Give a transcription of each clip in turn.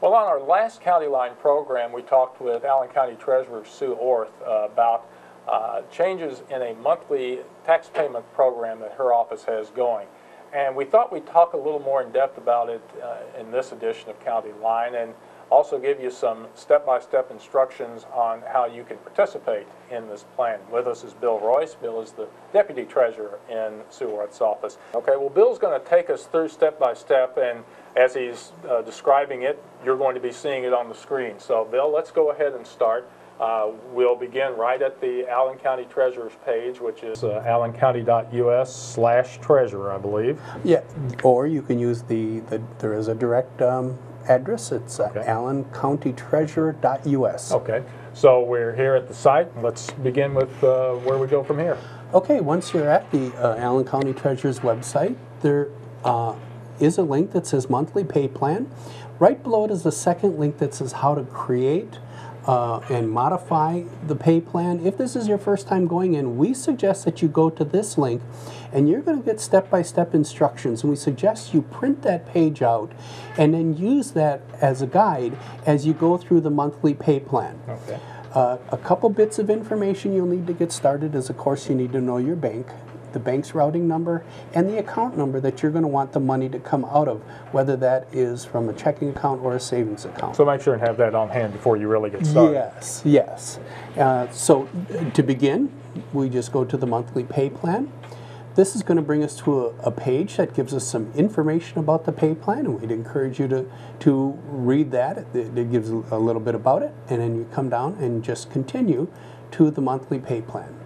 Well, on our last County Line program, we talked with Allen County Treasurer Sue Orth about changes in a monthly tax payment program that her office has going. And we thought we'd talk a little more in depth about it in this edition of County Line, and also give you some step-by-step instructions on how you can participate in this plan. With us is Bill Royce. Bill is the Deputy Treasurer in Sue Orth's office. Okay, well, Bill's going to take us through step-by-step, and as he's describing it, you're going to be seeing it on the screen. So, Bill, let's go ahead and start. We'll begin right at the Allen County Treasurer's page, which is allencounty.us/treasurer, I believe. Yeah, or you can use there is a direct address. It's allencountytreasurer.us. Okay, so we're here at the site. Let's begin with where we go from here. Okay, once you're at the Allen County Treasurer's website, there is a link that says Monthly Pay Plan. Right below it is the second link that says how to create and modify the pay plan. If this is your first time going in, we suggest that you go to this link and you're going to get step-by-step instructions, and we suggest you print that page out and then use that as a guide as you go through the monthly pay plan. Okay. A couple bits of information you'll need to get started is, of course, you need to know your bank, the bank's routing number, and the account number that you're going to want the money to come out of, whether that is from a checking account or a savings account. So make sure and have that on hand before you really get started. Yes, yes. So to begin, we just go to the monthly pay plan. This is going to bring us to a page that gives us some information about the pay plan, and we'd encourage you to read that. It gives a little bit about it, and then you come down and just continue to the monthly pay plan.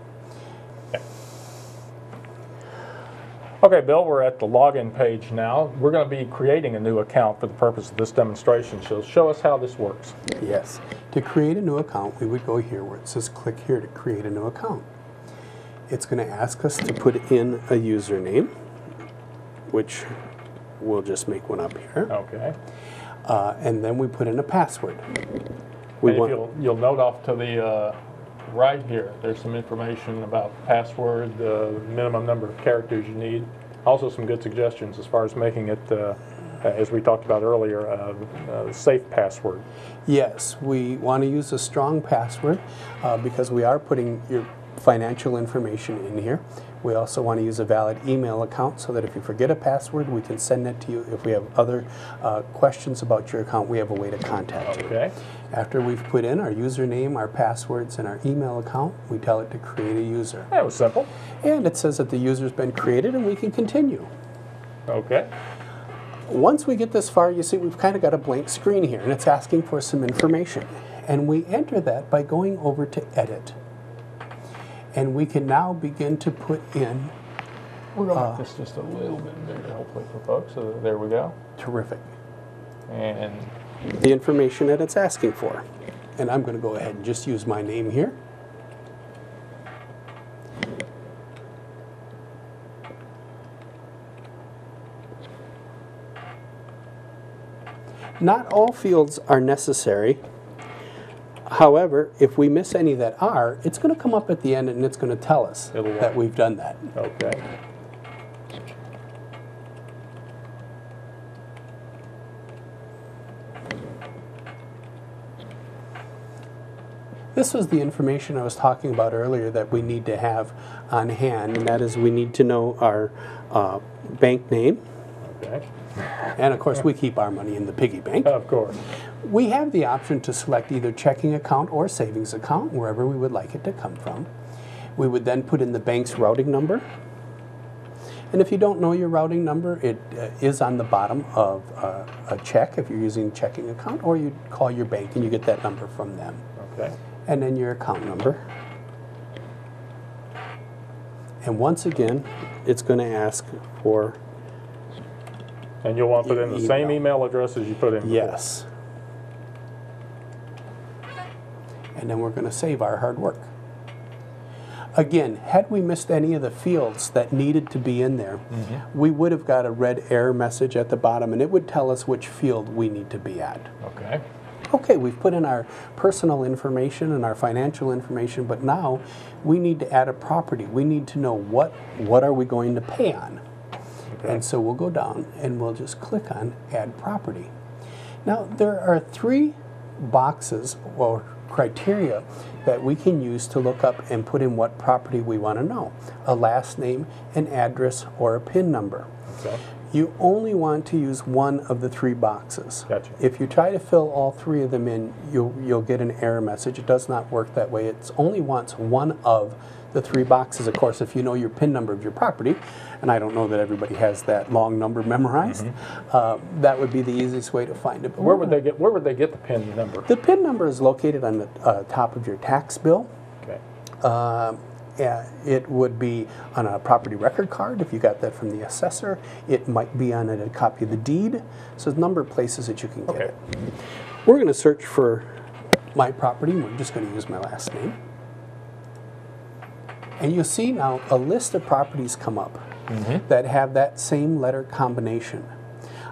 Okay, Bill, we're at the login page now. We're going to be creating a new account for the purpose of this demonstration. So show us how this works. Yes. To create a new account, we would go here where it says click here to create a new account. It's going to ask us to put in a username, which we'll just make one up here. Okay. And then we put in a password. You'll note off to the right here, there's some information about password, the minimum number of characters you need. Also some good suggestions as far as making it, as we talked about earlier, a safe password. Yes, we want to use a strong password because we are putting your financial information in here. We also want to use a valid email account so that if you forget a password, we can send it to you. If we have other questions about your account, we have a way to contact you. Okay. After we've put in our username, our passwords, and our email account, we tell it to create a user. That was simple. And it says that the user's been created and we can continue. Okay. Once we get this far, you see we've kind of got a blank screen here, and it's asking for some information. And we enter that by going over to Edit. And we can now begin to put in... We're going to make this just a little bit bigger, hopefully, for folks. So there we go. Terrific. And the information that it's asking for. And I'm going to go ahead and just use my name here. Not all fields are necessary. However, if we miss any that are, it's going to come up at the end and it's going to tell us that we've done that. Okay. This was the information I was talking about earlier that we need to have on hand, and that is we need to know our bank name. Okay. And of course, we keep our money in the piggy bank. Of course. We have the option to select either checking account or savings account, wherever we would like it to come from. We would then put in the bank's routing number. And if you don't know your routing number, it is on the bottom of a check if you're using a checking account, or you call your bank and you get that number from them. Okay. And then your account number. And once again, it's going to ask for... And you'll want to put in the same email address as you put in before. Yes. And then we're going to save our hard work. Again, had we missed any of the fields that needed to be in there, we would have got a red error message at the bottom, and it would tell us which field we need to be at. Okay. Okay, we've put in our personal information and our financial information, but now we need to add a property. We need to know what are we going to pay on. Okay. And so we'll go down and we'll just click on Add Property. Now, there are 3 boxes or criteria that we can use to look up and put in what property we want to know. A last name, an address, or a PIN number. Okay. You only want to use one of the 3 boxes. Gotcha. If you try to fill all 3 of them in, you'll get an error message. It does not work that way. It only wants one of the 3 boxes. Of course, if you know your PIN number of your property, and I don't know that everybody has that long number memorized, that would be the easiest way to find it. But Where would they get the PIN number? the PIN number is located on the top of your tax bill. Okay. Yeah, it would be on a property record card if you got that from the assessor. It might be on a copy of the deed. So there's a number of places that you can get it. We're going to search for my property. We're just going to use my last name. And you'll see now a list of properties come up that have that same letter combination.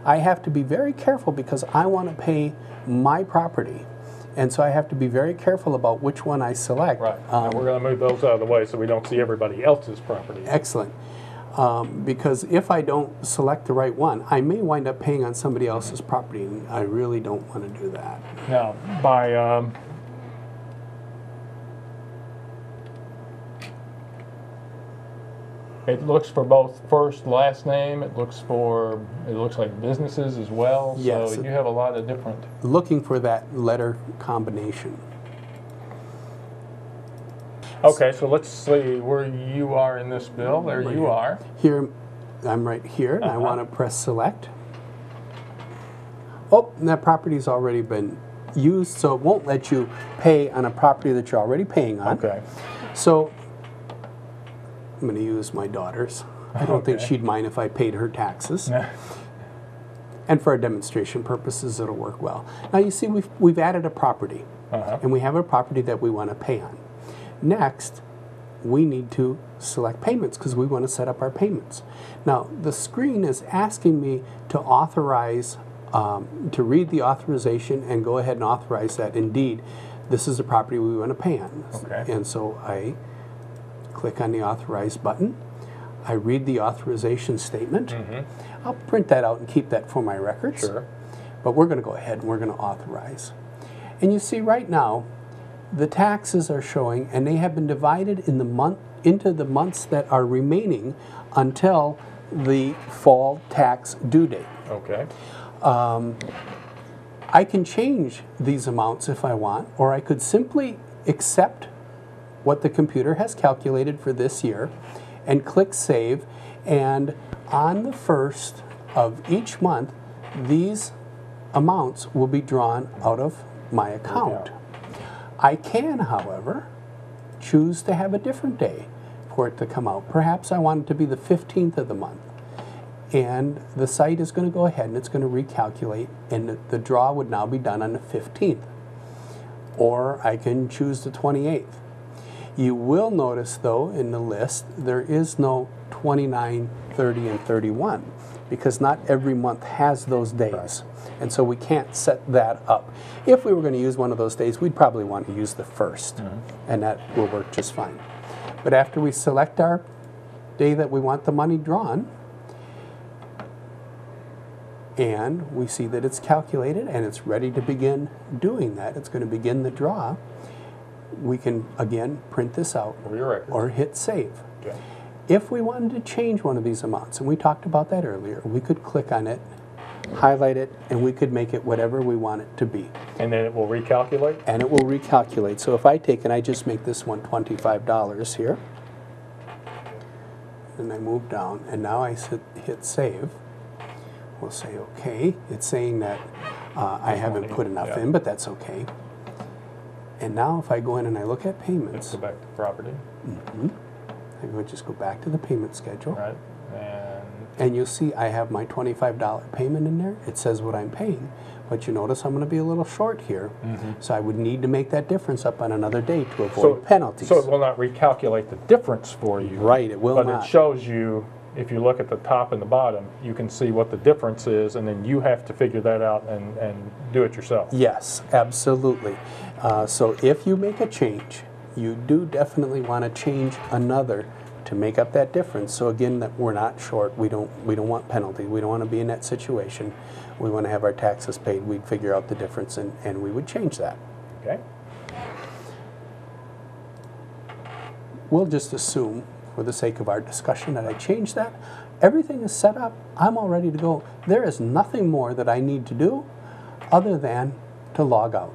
I have to be very careful because I want to pay my property. And so I have to be very careful about which one I select. Right. And we're going to move those out of the way so we don't see everybody else's property. Excellent. Because if I don't select the right one, I may wind up paying on somebody else's property, and I really don't want to do that. Now, by it looks for both first, last name. It looks like businesses as well. Yes. So you have a lot of different. Looking for that letter combination. Okay, so let's see where you are in this bill. There Right you here. are. Here, I'm right here, and I want to press select. Oh, and that property's already been used, so it won't let you pay on a property that you're already paying on. Okay. So I'm going to use my daughter's. I don't think Okay. she'd mind if I paid her taxes. And for our demonstration purposes, it'll work well. Now you see we've added a property, and we have a property that we want to pay on. Next, we need to select payments because we want to set up our payments. Now, the screen is asking me to authorize, to read the authorization and go ahead and authorize that. Indeed, this is the property we want to pay on. Okay. And so I click on the authorize button. I read the authorization statement. I'll print that out and keep that for my records. Sure. But we're going to go ahead and we're going to authorize. And you see right now, the taxes are showing, and they have been divided in into the months that are remaining until the fall tax due date. Okay. I can change these amounts if I want, or I could simply accept what the computer has calculated for this year and click save, and on the first of each month, these amounts will be drawn out of my account. I can, however, choose to have a different day for it to come out. Perhaps I want it to be the 15th of the month. And the site is going to go ahead and it's going to recalculate, and the draw would now be done on the 15th. Or I can choose the 28th. You will notice, though, in the list, there is no 29, 30, and 31, because not every month has those days. And so we can't set that up. If we were going to use one of those days, we'd probably want to use the first, and that will work just fine. But after we select our day that we want the money drawn, and we see that it's calculated and it's ready to begin doing that, it's going to begin the draw, we can, again, print this out For your records. or hit save. Okay. If we wanted to change one of these amounts, and we talked about that earlier, we could click on it, highlight it, and we could make it whatever we want it to be. And then it will recalculate? And it will recalculate. So if I take and I just make this one $25 here, and I move down, and now I hit save, we'll say okay. It's saying that I haven't put enough in, but that's okay. And now if I go in and I look at Let's payments, go back to property. I would just go back to the payment schedule. Right. And you'll see I have my $25 payment in there. It says what I'm paying. But you notice I'm going to be a little short here. So I would need to make that difference up on another day to avoid penalties. So it will not recalculate the difference for you. Right, it will but not. But it shows you, if you look at the top and the bottom, you can see what the difference is, and then you have to figure that out and do it yourself. Yes, absolutely. So if you make a change, you do definitely want to change another to make up that difference. So again, that we're not short. We don't want penalty. We don't want to be in that situation. we want to have our taxes paid, we'd figure out the difference and we would change that. Okay. We'll just assume, for the sake of our discussion, that I changed that. Everything is set up. I'm all ready to go. There is nothing more that I need to do other than to log out.